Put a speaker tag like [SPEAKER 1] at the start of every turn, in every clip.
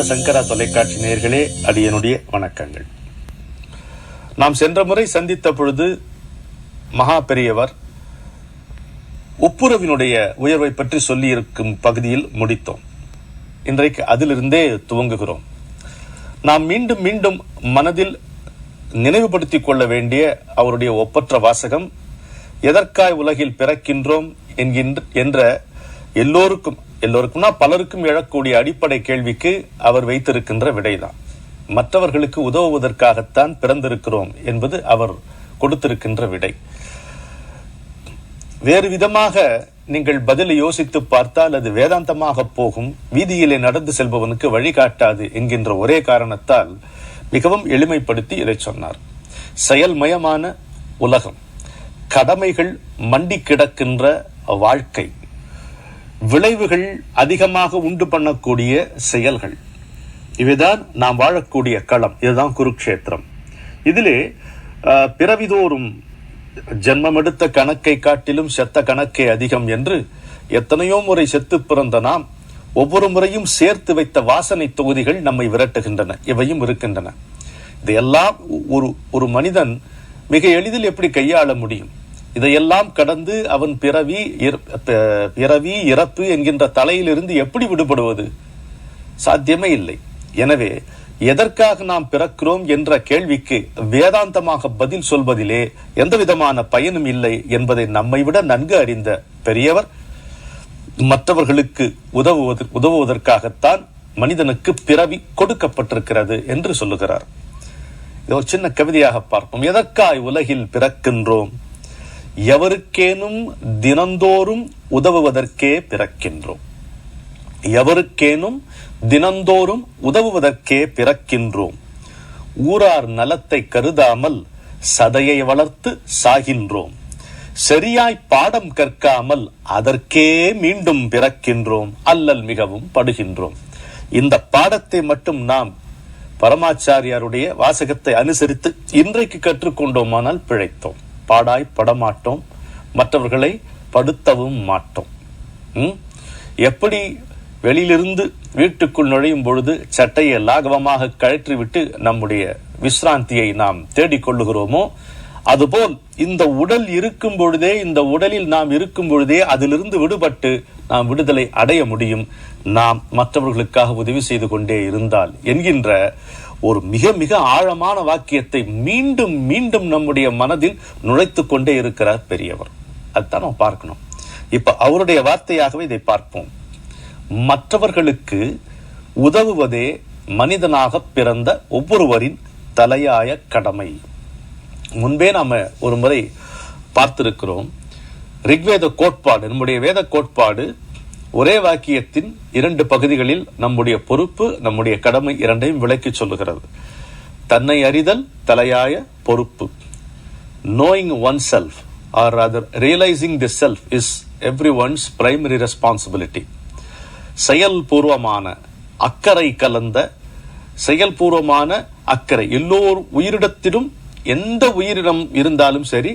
[SPEAKER 1] அன்பார்ந்த சங்கரா தொலைக்காட்சி நேயர்களே, அடியனுடைய வணக்கங்கள். நாம் சென்ற முறை சந்தித்த பொழுது மகா பெரியவர் ஒப்புரவினுடைய உயர்வை பற்றி சொல்லியிருக்கும் பகுதியில் முடித்தோம். இன்றைக்கு அதிலிருந்தே துவங்குகிறோம். நாம் மீண்டும் மீண்டும் மனதில் நினைவுபடுத்திக் கொள்ள வேண்டிய அவருடைய ஒப்பற்ற வாசகம், எதற்காய் உலகில் பிறக்கின்றோம் என்ற எல்லோருக்கும்னா பலருக்கும் எழக்கூடிய அடிப்படை கேள்விக்கு அவர் வைத்திருக்கின்ற விடைதான். மற்றவர்களுக்கு உதவுவதற்காகத்தான் பிறந்திருக்கிறோம் என்பது அவர் கொடுத்திருக்கின்ற விடை. வேறு விதமாக நீங்கள் பதிலை யோசித்து பார்த்தால் அது வேதாந்தமாக போகும், வீதியிலே நடந்து செல்பவனுக்கு வழிகாட்டாது என்கின்ற ஒரே காரணத்தால் மிகவும் எளிமைப்படுத்தி இதை சொன்னார். செயல்மயமான உலகம், கடமைகள் மண்டி கிடக்கின்ற வாழ்க்கை, விளைவுகள் அதிகமாக உண்டு பண்ணக்கூடிய செயல்கள், இவைதான் நாம் வாழக்கூடிய களம். இதுதான் குருக்ஷேத்திரம். இதிலே பிறவிதோறும் ஜென்மம் எடுத்த கணக்கை காட்டிலும் செத்த கணக்கே அதிகம் என்று எத்தனையோ முறை செத்து பிறந்த நாம் ஒவ்வொரு முறையும் சேர்த்து வைத்த வாசனை தொகுதிகள் நம்மை விரட்டுகின்றன. இவையும் இருக்கின்றன. இதையெல்லாம் ஒரு மனிதன் மிக எளிதில் எப்படி கையாள முடியும்? இதையெல்லாம் கடந்து அவன் பிறவி இறப்பு என்கின்ற தலையிலிருந்து எப்படி விடுபடுவது? சாத்தியமே இல்லை. எனவே எதற்காக நாம் பிறக்கிறோம் என்ற கேள்விக்கு வேதாந்தமாக பதில் சொல்வதிலே எந்த விதமான பயனும் இல்லை என்பதை நம்மை விட நன்கு அறிந்த பெரியவர் மற்றவர்களுக்கு உதவுவதற்காகத்தான் மனிதனுக்கு பிறவி கொடுக்கப்பட்டிருக்கிறது என்று சொல்லுகிறார். இதை ஒரு சின்ன கவிதையாக பார்ப்போம். எதற்காய் உலகில் பிறக்கின்றோம்? எவருக்கேனும் தினந்தோறும் உதவுவதற்கே பிறக்கின்றோம். எவருக்கேனும் தினந்தோறும் உதவுவதற்கே பிறக்கின்றோம். ஊரார் நலத்தை கருதாமல் சதையை வளர்த்து சாகின்றோம். சரியாய் பாடம் கற்காமல் அதற்கே மீண்டும் பிறக்கின்றோம். அல்லல் மிகவும் படுகின்றோம். இந்த பாடத்தை மட்டும் நாம் பரமாச்சாரியாருடைய வாசகத்தை அனுசரித்து இன்றைக்கு கற்றுக்கொண்டோமானால் பிழைத்தோம். பாடாய் படமாட்டோம், மற்றவர்களை படுத்தவும் மாட்டோம். எப்படி வெளியிலிருந்து வீட்டுக்குள் நுழையும் பொழுது சட்டையை லாகவமாக கழற்றிவிட்டு நம்முடைய விசிராந்தியை நாம் தேடிக்கொள்ளுகிறோமோ, அதுபோல் இந்த உடல் இருக்கும் பொழுதே, இந்த உடலில் நாம் இருக்கும் பொழுதே அதிலிருந்து விடுபட்டு நாம் விடுதலை அடைய முடியும், நாம் மற்றவர்களுக்காக உதவி செய்து கொண்டே இருந்தால் என்கின்ற ஒரு மிக மிக ஆழமான வாக்கியத்தை மீண்டும் மீண்டும் நம்முடைய மனதில் நுழைத்து கொண்டே இருக்கிறார் பெரியவர். அதுதான் நாம் பார்க்கணும். இப்ப அவருடைய வார்த்தையாகவே இதை பார்ப்போம். மற்றவர்களுக்கு உதவுவதே மனிதனாக பிறந்த ஒவ்வொருவரின் தலையாய கடமை. முன்பே நாம ஒரு முறை பார்த்திருக்கிறோம். ரிக்வேத கோட்பாடு, நம்முடைய வேத கோட்பாடு ஒரே வாக்கியத்தின் 2 பகுதிகளில் நம்முடைய பொறுப்பு, நம்முடைய கடமை இரண்டையும் விளக்கி சொல்லுகிறது. தன்னை அறிதல் தலையாய பொறுப்பு. Knowing oneself or rather realizing the self is everyone's primary responsibility. செயல்பூர்வமான அக்கறை கலந்த செயல்பூர்வமான அக்கறை, எல்லோர் உயிரிடத்திலும் எந்த உயிரினம் இருந்தாலும் சரி,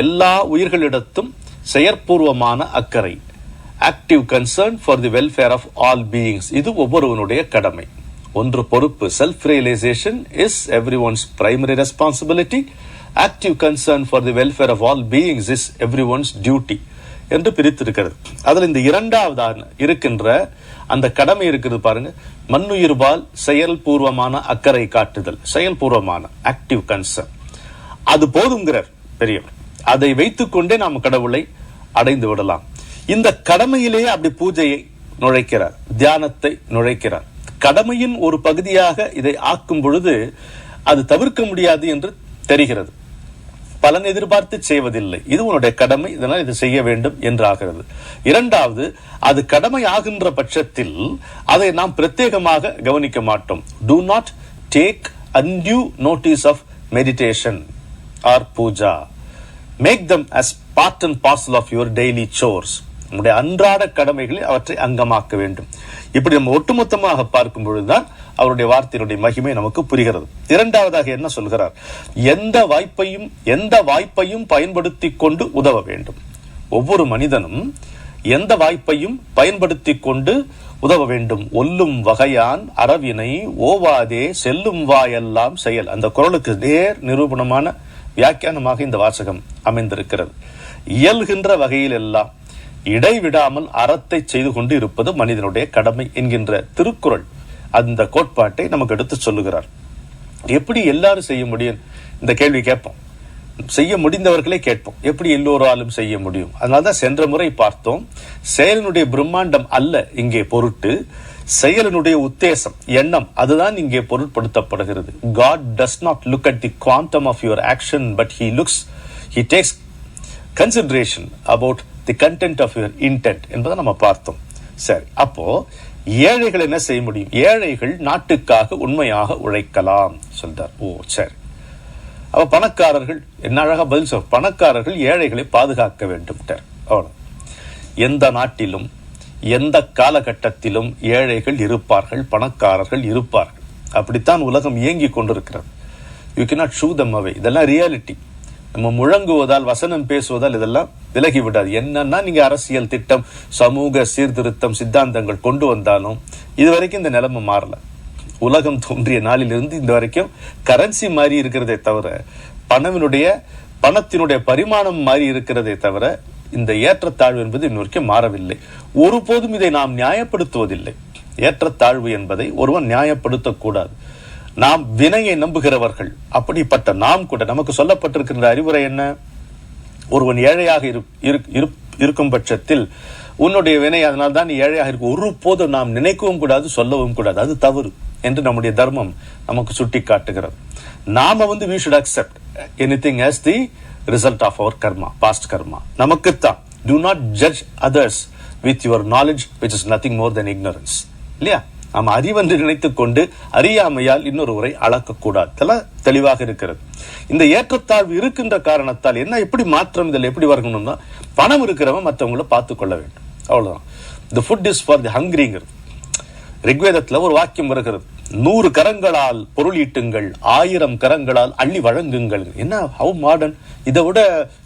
[SPEAKER 1] எல்லா உயிர்களிடத்தும் செயற்பூர்வமான அக்கறை, active concern for the welfare of all beings, இது ஒவ்வொருவனுடைய கடமை. ஒன்று பொறுப்பு, self realisation is everyone's primary responsibility, active concern for the welfare of all beings is everyone's duty என்று பிரித்திருக்கிறது. அதில் இந்த இரண்டாவது இருக்கின்ற அந்த கடமை இருக்கிறது பாருங்க, மண்ணுயிர்பால் செயல்பூர்வமான அக்கறை காட்டுதல், செயல்பூர்வமான ஆக்டிவ் கன்சர்ன். அது போதுங்கிறார் பெரியவர். அதை வைத்துக் கொண்டே நாம் கடவுளை அடைந்து விடலாம். இந்த கடமையிலேயே அப்படி பூஜையை நுழைக்கிறார், தியானத்தை நுழைக்கிறார். கடமையின் ஒரு பகுதியாக இதை ஆக்கும் பொழுது அது தவிர்க்க முடியாது என்று தெரிகிறது. பலன் எதிர்பார்த்து செய்வதில்லை, இது உன்னுடைய கடமை, இதனால் இது செய்ய வேண்டும் என்று ஆகிறது. இரண்டாவது, அது கடமை ஆகின்ற பட்சத்தில் அதை நாம் பிரத்யேகமாக கவனிக்க மாட்டோம். Do not take undue notice of meditation or puja. Make them as part and parcel of your daily chores. நம்முடைய அன்றாட கடமைகளை அவற்றை அங்கமாக்க வேண்டும். இப்படி நம்ம ஒட்டுமொத்தமாக பார்க்கும் பொழுதுதான் அவருடைய வார்த்தையினுடைய மகிமை நமக்கு புரிகிறது. இரண்டாவதாக என்ன சொல்கிறார்? எந்த வாய்ப்பையும் பயன்படுத்தி கொண்டு உதவ வேண்டும். ஒவ்வொரு மனிதனும் எந்த வாய்ப்பையும் பயன்படுத்தி கொண்டு உதவ வேண்டும். ஒல்லும் வகையான் அறவினை ஓவாதே செல்லும் வாயெல்லாம் செயல். அந்த குறளுக்கு நேர் நிரூபணமான வியாக்கியானமாக இந்த வாசகம் அமைந்திருக்கிறது. இயல்கின்ற வகையில் எல்லாம் இடைவிடாமல் அறத்தை செய்து கொண்டு இருப்பது மனிதனுடைய கடமை என்கின்ற திருக்குறள் அந்த கோட்பாட்டை நமக்கு எடுத்து சொல்லுகிறார். எப்படி எல்லாரும் செய்ய முடியும் இந்த கேள்வி கேட்போம். செய்ய முடிந்தவர்களே கேட்போம், எப்படி எல்லோராலும் செய்ய முடியும்? அதனால்தான் சென்ற முறை பார்த்தோம், செயலினுடைய பிரம்மாண்டம் அல்ல இங்கே பொருட்டு, செயலினுடைய உத்தேசம், எண்ணம், அதுதான் இங்கே பொருட்படுத்தப்படுகிறது. God does not look at the quantum of your action, but he takes consideration about the content of your intent என்பதை நம்ம பார்த்தோம். சரி, அப்போ ஏழைகள் என்ன செய்ய முடியும்? ஏழைகள் நாட்டுக்காக உண்மையாக உழைக்கலாம் சொல்றார். ஓ சரி, அப்ப பணக்காரர்கள் என்ன அழகா பதில் சொல். பணக்காரர்கள் ஏழைகளை பாதுகாக்க வேண்டும். அவ்வளவு. எந்த நாட்டிலும் எந்த காலகட்டத்திலும் ஏழைகள் இருப்பார்கள், பணக்காரர்கள் இருப்பார்கள். அப்படித்தான் உலகம் இயங்கி கொண்டிருக்கிறது. You cannot shoo them away. இதெல்லாம் ரியாலிட்டி. நம்ம முழங்குவதால், வசனம் பேசுவதால் இதெல்லாம் விலகி விடாது. என்னன்னா நீங்க அரசியல் திட்டம், சமூக சீர்திருத்தம், சித்தாந்தங்கள் கொண்டு வந்தாலும் இதுவரைக்கும் இந்த நிலைமை மாறல. உலகம் தோன்றிய நாளிலிருந்து இந்த வரைக்கும் கரன்சி மாறி இருக்கிறதே தவிர, பணத்தினுடைய பரிமாணம் மாறி இருக்கிறதே தவிர, இந்த ஏற்றத்தாழ்வு என்பது இன்னொருக்கும் மாறவில்லை. ஒருபோதும் இதை நாம் நியாயப்படுத்துவதில்லை. ஏற்றத்தாழ்வு என்பதை ஒருவன் நியாயப்படுத்தக்கூடாது. நாம் வினையை நம்புகிறவர்கள், அப்படிப்பட்ட நாம் கூட நமக்கு சொல்லப்பட்டிருக்கின்ற அறிவுரை என்ன? ஒருவன் ஏழையாக இருக்கும் பட்சத்தில் உன்னுடைய வினை அதனால் தான் நீ ஏழையாக இருக்கும். ஒருபோதும் நாம் நினைக்கவும் கூடாது, சொல்லவும் கூடாது. அது தவறு என்று நம்முடைய தர்மம் நமக்கு சுட்டி காட்டுகிறது. நாம we should accept anything as the result of our karma, past karma. நமக்குத்தான். Do not judge others with your knowledge, which is nothing more than ignorance. இல்லையா? நாம் அறிவென்று நினைத்துக் கொண்டு அறியாமையால் இன்னொருவரை அளக்கக்கூடாது. இதெல்லாம் தெளிவாக இருக்கிறது. இந்த ஏற்றத்தாழ்வு இருக்கின்ற காரணத்தால் என்ன, எப்படி மாற்றம் இதில் எப்படி வரணும்னா, பணம் இருக்கிறவன் மற்றவங்களை பார்த்து கொள்ள வேண்டும். அவ்வளவுதான். The food is for the hungryங்கிறது ரிக்வேதத்துல ஒரு வாக்கியம் வருகிறது. 100 கரங்களால் பொருள் ஈட்டுங்கள், 1000 கரங்களால் அள்ளி வழங்குங்கள். என்ன, ஹவு மாடர்ன்! இதை விட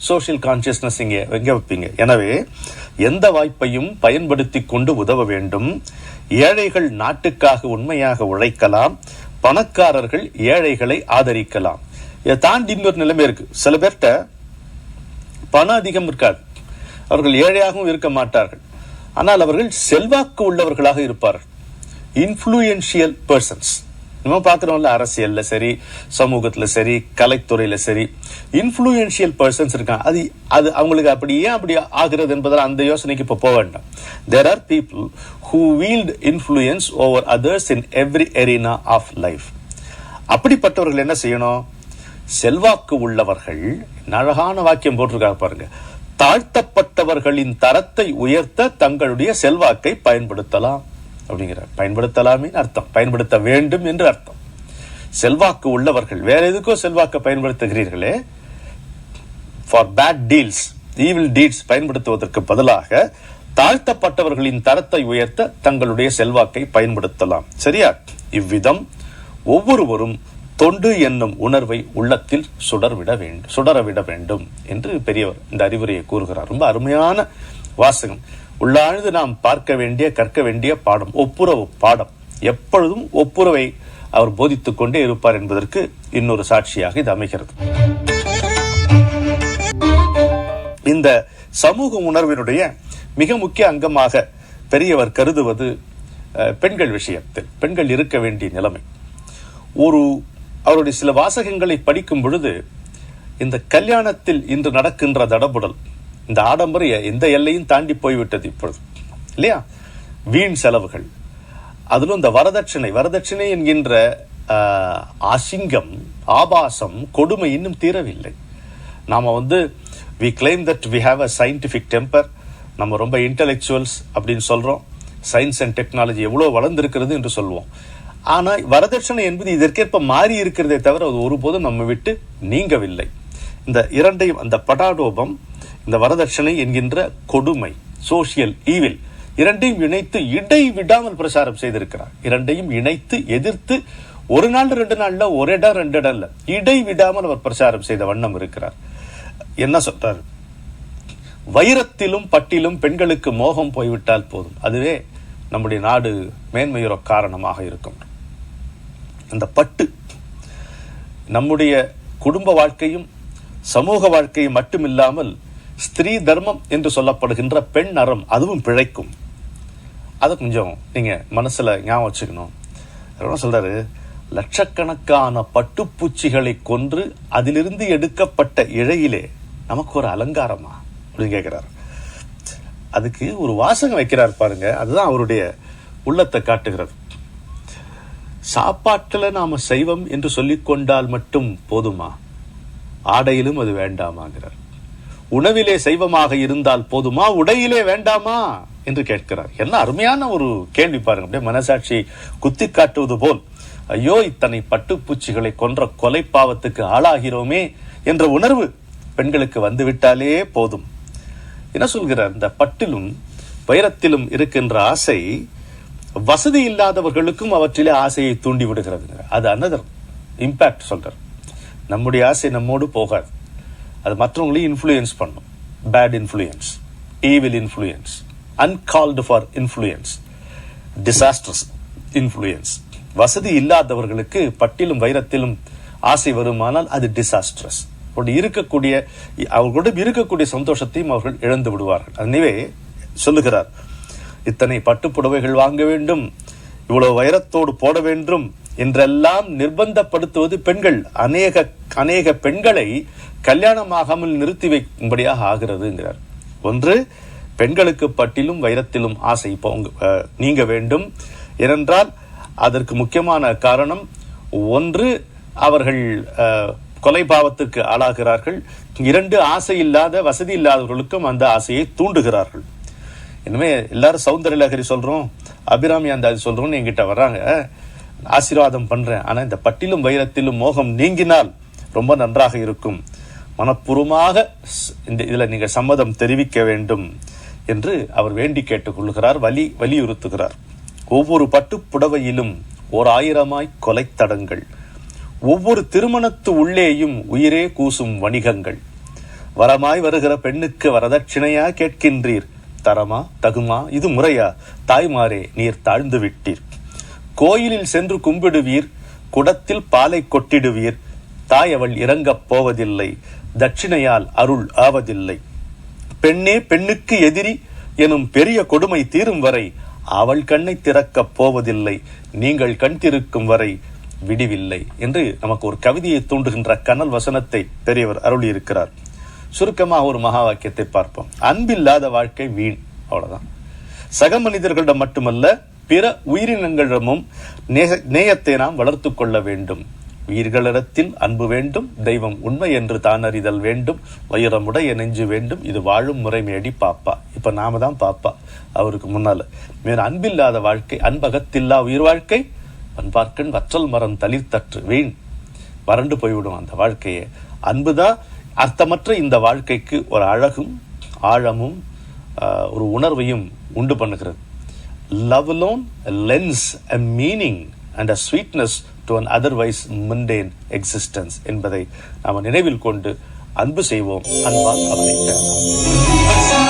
[SPEAKER 1] சோசியல் கான்சியஸ்னஸ் இங்க எங்க வைப்பீங்க? எனவே எந்த வாய்ப்பையும் பயன்படுத்தி கொண்டு உதவ வேண்டும். ஏழைகள் நாட்டுக்காக உண்மையாக உழைக்கலாம், பணக்காரர்கள் ஏழைகளை ஆதரிக்கலாம். இதை தாண்டி இன்னொரு நிலைமை இருக்கு. சில பேர்கிட்ட பணம் அதிகம் இருக்காது, அவர்கள் ஏழையாகவும் இருக்க மாட்டார்கள், ஆனால் அவர்கள் செல்வாக்கு உள்ளவர்களாக இருப்பார்கள். இன்ஃப்ளூயன்ஷியல் பர்சன்ஸ் நம்ம பார்க்கிறோம்ல, அரசியல்ல சரி, சமூகத்துல சரி, கலைத்துறையில சரி, இன்ஃப்ளூயன்ஷியல் பர்சன்ஸ் இருக்காங்க. அது அவங்களுக்கு அப்படி ஏன் அப்படி ஆகிறது என்பதால் அந்த யோசனைக்கு இப்ப போக வேண்டாம். There are people who wield influence over others in every arena of life. அப்படிப்பட்டவர்கள் என்ன செய்யணும்? செல்வாக்கு உள்ளவர்கள், அழகான வாக்கியம் போட்டிருக்காங்க பாருங்க, தாழ்த்தப்பட்டவர்களின் தரத்தை உயர்த்த தங்களுடைய செல்வாக்கை பயன்படுத்தலாம் அப்படிங்கிறார். பயன்படுத்தலாமே அர்த்தம், பயன்படுத்த வேண்டும் என்று அர்த்தம். செல்வாக்கு உள்ளவர்கள், வேற எதுக்கோ செல்வாக்க பயன்படுத்துகிறீர்களே, for bad deals, evil deeds பயன்படுத்துவதற்கு பதிலாக தாழ்த்தப்பட்டவர்களின் தரத்தை உயர்த்த தங்களுடைய செல்வாக்கை பயன்படுத்தலாம். சரியா? இவ்விதம் ஒவ்வொருவரும் தொண்டு என்னும் உணர்வை உள்ளத்தில் சுடரவிட வேண்டும் என்று பெரியவர் இந்த அறிவுரையை கூறுகிறார். ரொம்ப அருமையான வாசகம். உள்ளாழ்ந்து நாம் பார்க்க வேண்டிய, கற்க வேண்டிய பாடம், ஒப்புரவு பாடம். எப்பொழுதும் ஒப்புரவை அவர் போதித்துக் கொண்டே இருப்பார் என்பதற்கு இன்னொரு சாட்சியாக இது அமைகிறது. இந்த சமூக உணர்வினுடைய மிக முக்கிய அங்கமாக பெரியவர் கருதுவது பெண்கள் விஷயத்தில் பெண்கள் இருக்க வேண்டிய நிலைமை. அவருடைய சில வாசகங்களை படிக்கும் பொழுது, இந்த கல்யாணத்தில் இன்று நடக்கின்ற தடபுடல், இந்த ஆடம்பரம் எந்த எல்லையும் தாண்டி போய்விட்டது இப்பொழுது, இல்லையா? வீண் செலவுகள், அதிலும் இந்த வரதட்சணை என்கின்ற அசிங்கம், ஆபாசம், கொடுமை இன்னும் தீரவில்லை. நாம we claim that we have a scientific temper, நம்ம ரொம்ப இன்டெலெக்சுவல்ஸ் அப்படின்னு சொல்றோம், சயின்ஸ் அண்ட் டெக்னாலஜி எவ்வளவு வளர்ந்திருக்கிறது என்று சொல்லுவோம். ஆனா வரதட்சணை என்பது இதற்கேற்ப மாறி இருக்கிறதே தவிர அது ஒருபோதும் நம்ம விட்டு நீங்கவில்லை. இந்த இரண்டையும், அந்த படாடோபம், இந்த வரதட்சணை என்கின்ற கொடுமை, சோசியல் ஈவில், இரண்டையும் இணைத்து இடைவிடாமல் பிரச்சாரம் செய்திருக்கிறார். இரண்டையும் இணைத்து எதிர்த்து ஒரு நாள் 2 நாள்ல, ஒரு இடம் 2 இடம் இல்ல, இடைவிடாமல் அவர் பிரச்சாரம் செய்த வண்ணம் இருக்கிறார். என்ன சொல்றாரு? வைரத்திலும் பட்டிலும் பெண்களுக்கு மோகம் போய்விட்டால் போதும், அதுவே நம்முடைய நாடு மேன்மையுற காரணமாக இருக்கும். அந்த பட்டு நம்முடைய குடும்ப வாழ்க்கையும் சமூக வாழ்க்கையும் மட்டுமில்லாமல் ஸ்திரீ தர்மம் என்று சொல்லப்படுகின்ற பெண் அறம் அதுவும் பிழைக்கும். அதை கொஞ்சம் நீங்க மனசுல ஞாபகம் வச்சுக்கணும். சொல்றாரு, லட்சக்கணக்கான பட்டுப்பூச்சிகளை கொன்று அதிலிருந்து எடுக்கப்பட்ட இழையிலே நமக்கு ஒரு அலங்காரமா அப்படின்னு கேட்கிறார். அதுக்கு ஒரு வாசகம் வைக்கிறார் பாருங்க, அதுதான் அவருடைய உள்ளத்தை காட்டுகிறது. சாப்பாட்டுல நாம சைவம் என்று சொல்லிக் கொண்டால் மட்டும் போதுமா? ஆடையிலும் அது வேண்டாமாங்கிறார். உணவிலே சைவமாக இருந்தால் போதுமா? உடையிலே வேண்டாமா என்று கேட்கிறார். என்ன அருமையான ஒரு கேள்வி பாருங்க. அப்படியே மனசாட்சி குத்தி காட்டுவது போல், ஐயோ இத்தனை பட்டுப்பூச்சிகளை கொன்ற கொலை பாவத்துக்கு ஆளாகிறோமே என்ற உணர்வு பெண்களுக்கு வந்துவிட்டாலே போதும். என்ன சொல்கிறார்? இந்த பட்டிலும் வைரத்திலும் இருக்கின்ற ஆசை வசதி இல்லாதவர்களுக்கும் அவற்றிலே ஆசையை தூண்டி விடுகிறது. அது அனதர் இம்பாக்ட் சொல்றார். நம்முடைய ஆசை நம்மோடு போகாது, அது மற்றவங்களையும் இன்ஃப்ளூயன்ஸ் பண்ணும். Bad influence, evil influence, uncalled for influence, disasters influence. வசதி இல்லாதவர்களுக்கு பட்டிலும் வைரத்திலும் ஆசை வருமானால் அது டிசாஸ்டர்ஸ். அவர்களோடு இருக்கக்கூடிய சந்தோஷத்தையும் அவர்கள் இழந்து விடுவார்கள். எனவே சொல்லுகிறார், இத்தனை பட்டுப்புடவைகள் வாங்க வேண்டும், இவ்வளவு வைரத்தோடு போட வேண்டும் என்றெல்லாம் நிர்பந்தப்படுத்துவது பெண்கள். அநேக பெண்களை கல்யாணமாகாமல் நிறுத்தி வைக்கும்படியாக ஆகிறதுங்கிறார். ஒன்று, பெண்களுக்கு பட்டிலும் வைரத்திலும் ஆசை நீங்க வேண்டும். ஏனென்றால் அதற்கு முக்கியமான காரணம், ஒன்று அவர்கள் கொலை பாவத்துக்கு ஆளாகிறார்கள். 2, ஆசை இல்லாத வசதி இல்லாதவர்களுக்கும் அந்த ஆசையை தூண்டுகிறார்கள். இனிமே எல்லாரும் சௌந்தர்ய லகரி சொல்றோம், அபிராமி அந்தாதி சொல்றோம்னு என்கிட்ட வர்றாங்க, ஆசீர்வாதம் பண்றேன். ஆனா இந்த பட்டிலும் வைரத்திலும் மோகம் நீங்கினால் ரொம்ப நன்றாக இருக்கும். மனப்பூர்வமாக இதுல நீங்க சம்மதம் தெரிவிக்க வேண்டும் என்று அவர் வேண்டி கேட்டுக் கொள்கிறார், வலியுறுத்துகிறார். ஒவ்வொரு பட்டு புடவையிலும் 1000 கொலைத்தடங்கள், ஒவ்வொரு திருமணத்து உள்ளேயும் உயிரே கூசும் வணிகங்கள். வரமாய் வருகிற பெண்ணுக்கு வரதட்சணையா கேட்கின்றீர், தரமா தகுமா இது முறையா? தாய்மாரே நீர் தாழ்ந்து விட்டீர். கோயிலில் சென்று கும்பிடுவீர், குடத்தில் பாலை கொட்டிடுவீர். தாய் அவள் இறங்கப் போவதில்லை, தட்சிணையால் அருள் ஆவதில்லை. பெண்ணே பெண்ணுக்கு எதிரி எனும் பெரிய கொடுமை தீரும் வரை அவள் கண்ணை திறக்கப் போவதில்லை, நீங்கள் கண் திறக்கும் வரை விடிவில்லை என்று நமக்கு ஒரு கவிதையை தூண்டுகின்ற கனல் வசனத்தை பெரியவர் அருளி இருக்கிறார். சுருக்கமாக ஒரு மகா வாக்கியத்தை பார்ப்போம். அன்பில்லாத வாழ்க்கை வீண், அவ்வளவுதான். சக மனிதர்களிடம் மட்டுமல்ல பிற உயிரினங்களிடமும் நேயத்தை நாம் வளர்த்து கொள்ள வேண்டும். உயிர்களிடத்தில் அன்பு வேண்டும், தெய்வம் உண்மை என்று தான் அறிதல் வேண்டும், வைரமுடைய நெஞ்சு வேண்டும், இது வாழும் முறைமேடி பாப்பா. இப்ப நாம தான் பாப்பா அவருக்கு முன்னால. அன்பில்லாத வாழ்க்கை, அன்பகத்தில்லா உயிர் வாழ்க்கை, அன்பார்க்கன் வற்றல் மரம் தளிர்த்தற்று வீண், வறண்டு போய்விடும் அந்த வாழ்க்கையே. அன்புதான் அர்த்தமற்ற இந்த வாழ்க்கைக்கு ஒரு அழகும் ஆழமும் ஒரு உணர்வையும் உண்டு பண்ணுகிறது. Love alone lends a meaning and a sweetness to an otherwise mundane existence என்பதை நாம் நினைவில் கொண்டு அன்பு செய்வோம், அன்பால் அவனை பெறலாம்.